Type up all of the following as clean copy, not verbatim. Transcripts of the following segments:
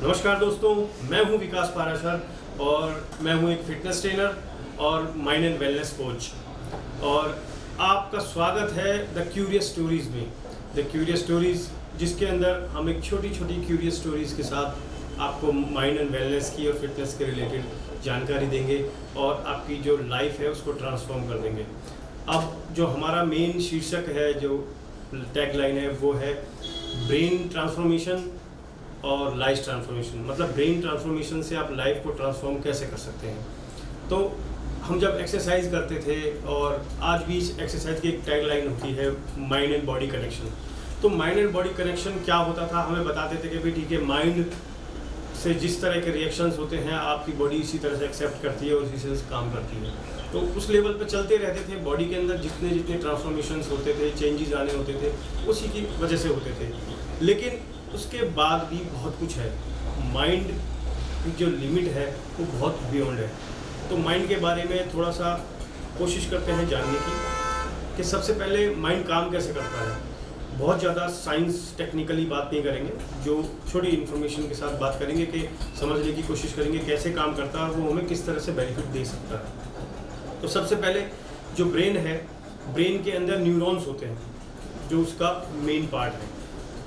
नमस्कार दोस्तों, मैं हूं विकास पाराशर और मैं हूं एक फिटनेस ट्रेनर और माइंड एंड वेलनेस कोच। और आपका स्वागत है द क्यूरियस स्टोरीज़ में। द क्यूरियस स्टोरीज़ जिसके अंदर हम एक छोटी छोटी क्यूरियस स्टोरीज़ के साथ आपको माइंड एंड वेलनेस की और फिटनेस के रिलेटेड जानकारी देंगे और आपकी जो लाइफ है उसको ट्रांसफॉर्म कर देंगे। अब जो हमारा मेन शीर्षक है, जो टैगलाइन है, वो है ब्रेन ट्रांसफॉर्मेशन और लाइफ ट्रांसफॉर्मेशन। मतलब ब्रेन ट्रांसफॉर्मेशन से आप लाइफ को ट्रांसफॉर्म कैसे कर सकते हैं। तो हम जब एक्सरसाइज करते थे, और आज भी इस एक्सरसाइज की एक टैगलाइन होती है माइंड एंड बॉडी कनेक्शन। तो माइंड एंड बॉडी कनेक्शन क्या होता था, हमें बताते थे कि भाई ठीक है, माइंड से जिस तरह के रिएक्शंस होते हैं आपकी बॉडी इसी तरह से एक्सेप्ट करती है और इसी से काम करती है। तो उस लेवल पे चलते रहते थे। बॉडी के अंदर जितने जितने ट्रांसफॉर्मेशंस होते थे, चेंजेस आने होते थे, उसी की वजह से होते थे। लेकिन उसके बाद भी बहुत कुछ है। माइंड की जो लिमिट है वो बहुत बियॉन्ड है। तो माइंड के बारे में थोड़ा सा कोशिश करते हैं जानने की कि सबसे पहले माइंड काम कैसे करता है। बहुत ज़्यादा साइंस टेक्निकली बात नहीं करेंगे, जो छोटी इन्फॉर्मेशन के साथ बात करेंगे कि समझने की कोशिश करेंगे कैसे काम करता है, वो हमें किस तरह से बेनिफिट दे सकता है। तो सबसे पहले जो ब्रेन है, ब्रेन के अंदर न्यूरॉन्स होते हैं जो उसका मेन पार्ट है।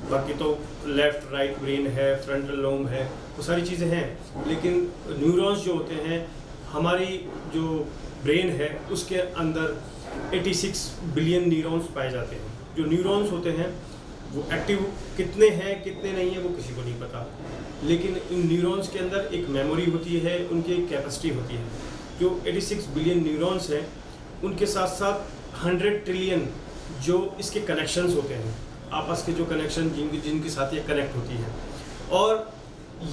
बाकी तो लेफ़्ट राइट ब्रेन है, फ्रंटल लोब है, वो सारी चीज़ें हैं। लेकिन न्यूरॉन्स जो होते हैं, हमारी जो ब्रेन है उसके अंदर 86 बिलियन न्यूरॉन्स पाए जाते हैं। जो न्यूरॉन्स होते हैं वो एक्टिव कितने हैं कितने नहीं है वो किसी को नहीं पता। लेकिन इन न्यूरॉन्स के अंदर एक मेमोरी होती है, उनकी एक कैपेसिटी होती है। जो 86 बिलियन न्यूरॉन्स हैं उनके साथ साथ 100 ट्रिलियन जो इसके कनेक्शंस होते हैं, आपस के जो कनेक्शन जिनके साथ ये कनेक्ट होती है। और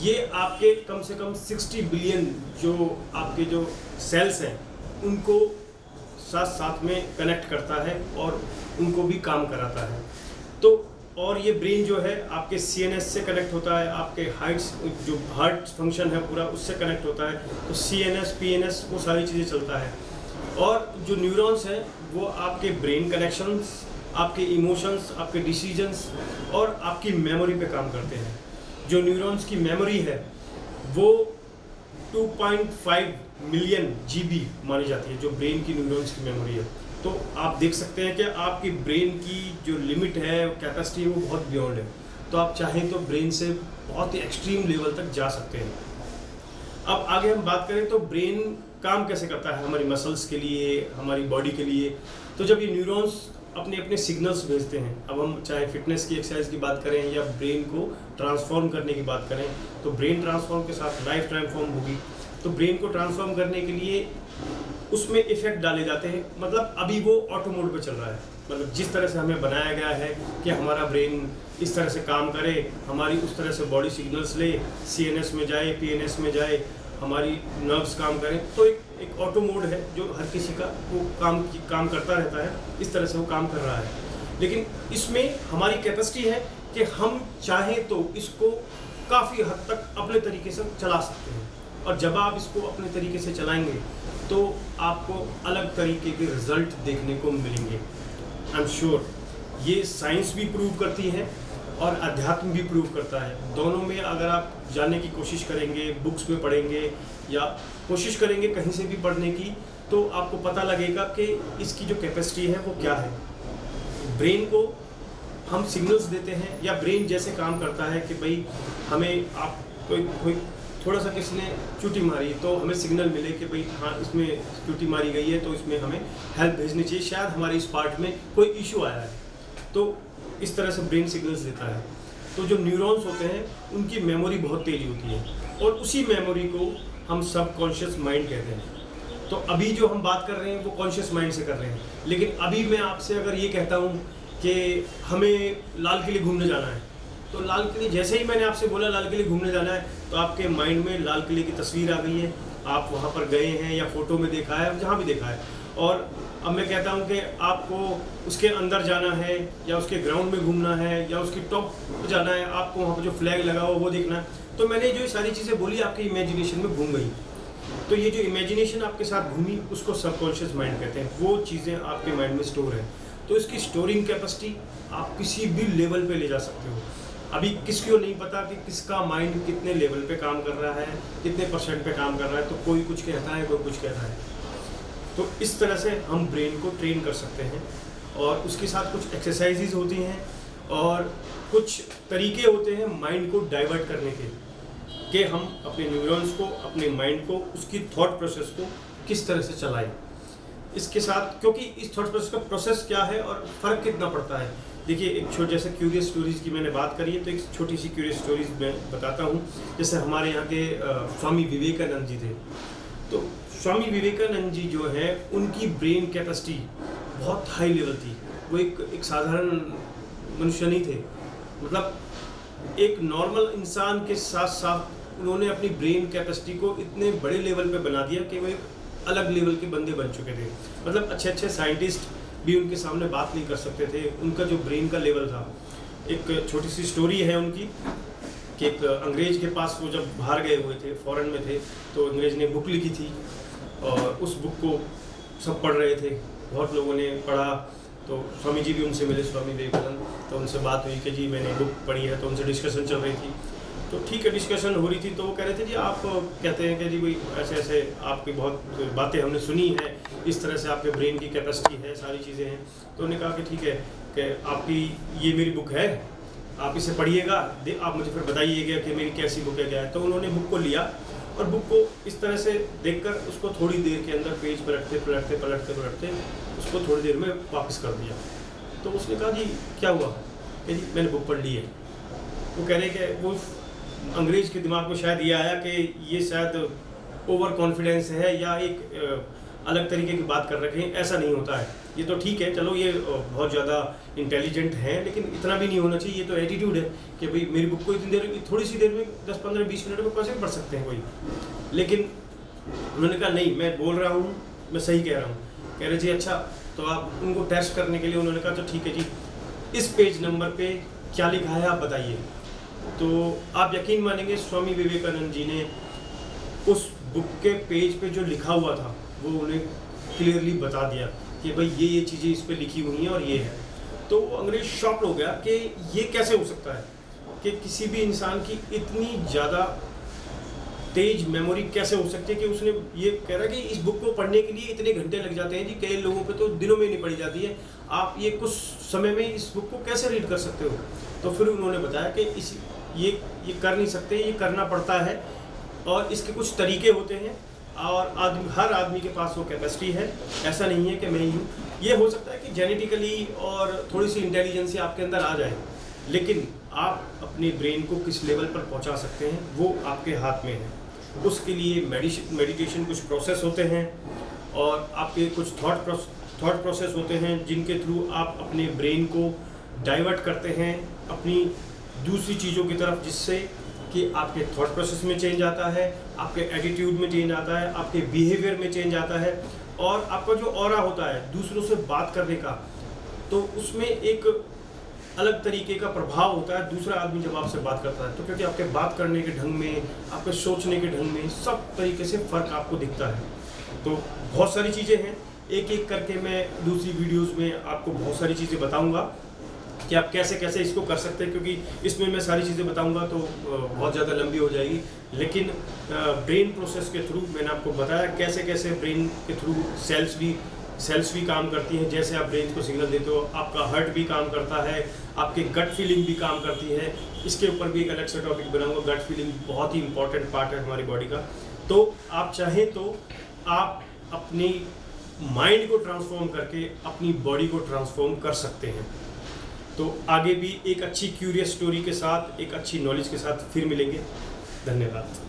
ये आपके कम से कम 60 बिलियन जो आपके जो सेल्स हैं उनको साथ साथ में कनेक्ट करता है और उनको भी काम कराता है। तो और ये ब्रेन जो है आपके CNS से कनेक्ट होता है, आपके जो हार्ट फंक्शन है पूरा उससे कनेक्ट होता है। तो CNS PNS वो सारी चीज़ें चलता है। और जो न्यूरॉन्स हैं वो आपके ब्रेन कनेक्शंस, आपके इमोशंस, आपके डिसीजंस और आपकी मेमोरी पे काम करते हैं। जो न्यूरॉन्स की मेमोरी है वो 2.5 मिलियन GB मानी जाती है, जो ब्रेन की न्यूरॉन्स की मेमोरी है। तो आप देख सकते हैं कि आपकी ब्रेन की जो लिमिट है, कैपेसिटी है, वो बहुत बियॉन्ड है। तो आप चाहें तो ब्रेन से बहुत ही एक्सट्रीम लेवल तक जा सकते हैं। अब आगे हम बात करें तो ब्रेन काम कैसे करता है हमारी मसल्स के लिए, हमारी बॉडी के लिए। तो जब ये न्यूरॉन्स अपने अपने सिग्नल्स भेजते हैं, अब हम चाहे फिटनेस की एक्सरसाइज की बात करें या ब्रेन को ट्रांसफॉर्म करने की बात करें, तो ब्रेन ट्रांसफॉर्म के साथ लाइफ ट्रांसफॉर्म होगी। तो ब्रेन को ट्रांसफॉर्म करने के लिए उसमें इफेक्ट डाले जाते हैं। मतलब अभी वो ऑटो मोड पे चल रहा है। मतलब जिस तरह से हमें बनाया गया है कि हमारा ब्रेन इस तरह से काम करे, हमारी उस तरह से बॉडी सिग्नल्स ले, CNS में जाए, PNS में जाए, हमारी नर्व्स काम करें। तो एक ऑटो मोड है जो हर किसी का वो काम करता रहता है। इस तरह से वो काम कर रहा है। लेकिन इसमें हमारी कैपेसिटी है कि हम चाहें तो इसको काफ़ी हद तक अपने तरीके से चला सकते हैं। और जब आप इसको अपने तरीके से चलाएंगे तो आपको अलग तरीके के रिजल्ट देखने को मिलेंगे। आई एम श्योर ये साइंस भी प्रूव करती है और अध्यात्म भी प्रूव करता है। दोनों में अगर आप जानने की कोशिश करेंगे, बुक्स में पढ़ेंगे या कोशिश करेंगे कहीं से भी पढ़ने की, तो आपको पता लगेगा कि इसकी जो कैपेसिटी है वो क्या है। ब्रेन को हम सिग्नल्स देते हैं या ब्रेन जैसे काम करता है कि भाई हमें आप कोई थोड़ा सा किसी ने चूटी मारी तो हमें सिग्नल मिले कि भाई हाँ इसमें चूटी मारी गई है तो इसमें हमें हेल्प भेजनी चाहिए, शायद हमारे इस पार्ट में कोई इशू आया है। तो इस तरह से ब्रेन सिग्नल्स देता है। तो जो न्यूरॉन्स होते हैं उनकी मेमोरी बहुत तेज़ होती है और उसी मेमोरी को हम सबकॉन्शियस माइंड कहते हैं। तो अभी जो हम बात कर रहे हैं वो कॉन्शियस माइंड से कर रहे हैं। लेकिन अभी मैं आपसे अगर ये कहता हूँ कि हमें लाल किले घूमने जाना है, तो लाल किले जैसे ही मैंने आपसे बोला लाल किले घूमने जाना है, तो आपके माइंड में लाल किले की तस्वीर आ गई है, आप वहाँ पर गए हैं या फोटो में देखा है, जहाँ भी देखा है। और अब मैं कहता हूँ कि आपको उसके अंदर जाना है या उसके ग्राउंड में घूमना है या उसकी टॉप पर जाना है, आपको वहाँ पर जो फ्लैग लगा हो वो देखना है। तो मैंने जो सारी चीज़ें बोली आपकी इमेजिनेशन में घूम गई। तो ये जो इमेजिनेशन आपके साथ घूमी उसको सबकॉन्शियस माइंड कहते हैं। वो चीज़ें आपके माइंड में स्टोर है। तो इसकी स्टोरिंग कैपेसिटी आप किसी भी लेवल पे ले जा सकते हो। अभी किसी को नहीं पता कि किसका माइंड कितने लेवल पे काम कर रहा है, कितने % पे काम कर रहा है। तो कोई कुछ कहता है, कोई कुछ कहता है। तो इस तरह से हम ब्रेन को ट्रेन कर सकते हैं और उसके साथ कुछ एक्सरसाइजेज होती हैं और कुछ तरीके होते हैं माइंड को डाइवर्ट करने के, कि हम अपने न्यूरॉन्स को, अपने माइंड को, उसकी थॉट प्रोसेस को किस तरह से चलाएं। इसके साथ, क्योंकि इस थॉट प्रोसेस का प्रोसेस क्या है और फ़र्क कितना पड़ता है। देखिए, एक छोटे जैसे क्यूरियस स्टोरीज़ की मैंने बात करी है, तो एक छोटी सी क्यूरियस स्टोरीज़ मैं बताता हूँ। जैसे हमारे यहाँ के स्वामी विवेकानंद जी थे। तो स्वामी विवेकानंद जी जो है, उनकी ब्रेन कैपेसिटी बहुत हाई लेवल थी। वो एक साधारण मनुष्य नहीं थे। मतलब एक नॉर्मल इंसान के साथ साथ उन्होंने अपनी ब्रेन कैपेसिटी को इतने बड़े लेवल पे बना दिया कि वो एक अलग लेवल के बंदे बन चुके थे। मतलब अच्छे अच्छे साइंटिस्ट भी उनके सामने बात नहीं कर सकते थे, उनका जो ब्रेन का लेवल था। एक छोटी सी स्टोरी है उनकी कि एक अंग्रेज के पास वो जब बाहर गए हुए थे, फॉरेन में थे, तो अंग्रेज ने बुक लिखी थी और उस बुक को सब पढ़ रहे थे, बहुत लोगों ने पढ़ा। तो स्वामी जी भी उनसे मिले, स्वामी विवेकानंद, तो उनसे बात हुई कि जी मैंने बुक पढ़ी है। तो उनसे डिस्कशन चल रही थी। तो ठीक है, डिस्कशन हो रही थी। तो वो कह रहे थे जी आप कहते हैं कि जी भाई ऐसे ऐसे आपकी बहुत बातें हमने सुनी है, इस तरह से आपके ब्रेन की कैपेसिटी है, सारी चीज़ें हैं। तो उन्होंने कहा कि ठीक है कि आपकी ये मेरी बुक है, आप इसे पढ़िएगा, आप मुझे फिर बताइएगा कि मेरी कैसी बुक है, क्या है। तो उन्होंने बुक को लिया और बुक को इस तरह से देखकर उसको थोड़ी देर के अंदर पेज पलटते उसको थोड़ी देर में वापस कर दिया। तो उसने कहा जी क्या हुआ, कि जी मैंने बुक पढ़ ली है। वो कह रहे कि वो अंग्रेज के दिमाग में शायद ये आया कि ये शायद ओवर कॉन्फिडेंस है या एक अलग तरीके की बात कर रखे हैं। ऐसा नहीं होता है, ये तो ठीक है, चलो ये बहुत ज़्यादा इंटेलिजेंट है, लेकिन इतना भी नहीं होना चाहिए। ये तो एटीट्यूड है कि भाई मेरी बुक को इतनी देर, थोड़ी सी देर में 10-15-20 मिनट में कैसे पढ़ सकते हैं कोई। लेकिन उन्होंने कहा नहीं, मैं बोल रहा हूँ, मैं सही कह रहा हूँ। कह रहे जी अच्छा, तो आप उनको टेस्ट करने के लिए उन्होंने कहा तो ठीक है जी, इस पेज नंबर पे क्या लिखा है आप बताइए। तो आप यकीन मानेंगे, स्वामी विवेकानंद जी ने उस बुक के पेज पे जो लिखा हुआ था वो उन्हें क्लियरली बता दिया कि भाई ये चीज़ें इस पे लिखी हुई हैं और ये है। तो वो अंग्रेज शॉक्ड हो गया कि ये कैसे हो सकता है कि किसी भी इंसान की इतनी ज़्यादा तेज मेमोरी कैसे हो सकती है कि उसने ये कह रहा है कि इस बुक को पढ़ने के लिए इतने घंटे लग जाते हैं जी, कई लोगों पे तो दिनों में नहीं पढ़ी जाती है, आप ये कुछ समय में इस बुक को कैसे रीड कर सकते हो। तो फिर उन्होंने बताया कि ये कर नहीं सकते, ये करना पड़ता है और इसके कुछ तरीके होते हैं और हर आदमी के पास वो कैपेसिटी है। ऐसा नहीं है कि मैं ही हूँ। ये हो सकता है कि जेनेटिकली और थोड़ी सी इंटेलिजेंसी आपके अंदर आ जाए, लेकिन आप अपने ब्रेन को किस लेवल पर पहुँचा सकते हैं वो आपके हाथ में है। उसके लिए मेडिटेशन कुछ प्रोसेस होते हैं और आपके कुछ थॉट प्रोसेस होते हैं जिनके थ्रू आप अपने ब्रेन को डाइवर्ट करते हैं अपनी दूसरी चीज़ों की तरफ, जिससे कि आपके थॉट प्रोसेस में चेंज आता है, आपके एटीट्यूड में चेंज आता है, आपके बिहेवियर में चेंज आता है और आपका जो ऑरा होता है दूसरों से बात करने का, तो उसमें एक अलग तरीके का प्रभाव होता है। दूसरा आदमी जब आपसे बात करता है तो क्योंकि आपके बात करने के ढंग में, आपके सोचने के ढंग में सब तरीके से फ़र्क आपको दिखता है। तो बहुत सारी चीज़ें हैं, एक एक करके मैं दूसरी वीडियोस में आपको बहुत सारी चीज़ें बताऊंगा कि आप कैसे कैसे इसको कर सकते हैं, क्योंकि इसमें मैं सारी चीज़ें बताऊंगा तो बहुत ज़्यादा लंबी हो जाएगी। लेकिन ब्रेन प्रोसेस के थ्रू मैंने आपको बताया कैसे कैसे ब्रेन के थ्रू सेल्स भी काम करती हैं। जैसे आप ब्रेन को सिग्नल देते हो, आपका हार्ट भी काम करता है, आपकी गट फीलिंग भी काम करती है। इसके ऊपर भी एक अलग से टॉपिक बनाऊंगा। गट फीलिंग बहुत ही इंपॉर्टेंट पार्ट है हमारी बॉडी का। तो आप चाहें तो आप अपनी माइंड को ट्रांसफॉर्म करके अपनी बॉडी को ट्रांसफॉर्म कर सकते हैं। तो आगे भी एक अच्छी क्यूरियस स्टोरी के साथ, एक अच्छी नॉलेज के साथ फिर मिलेंगे। धन्यवाद।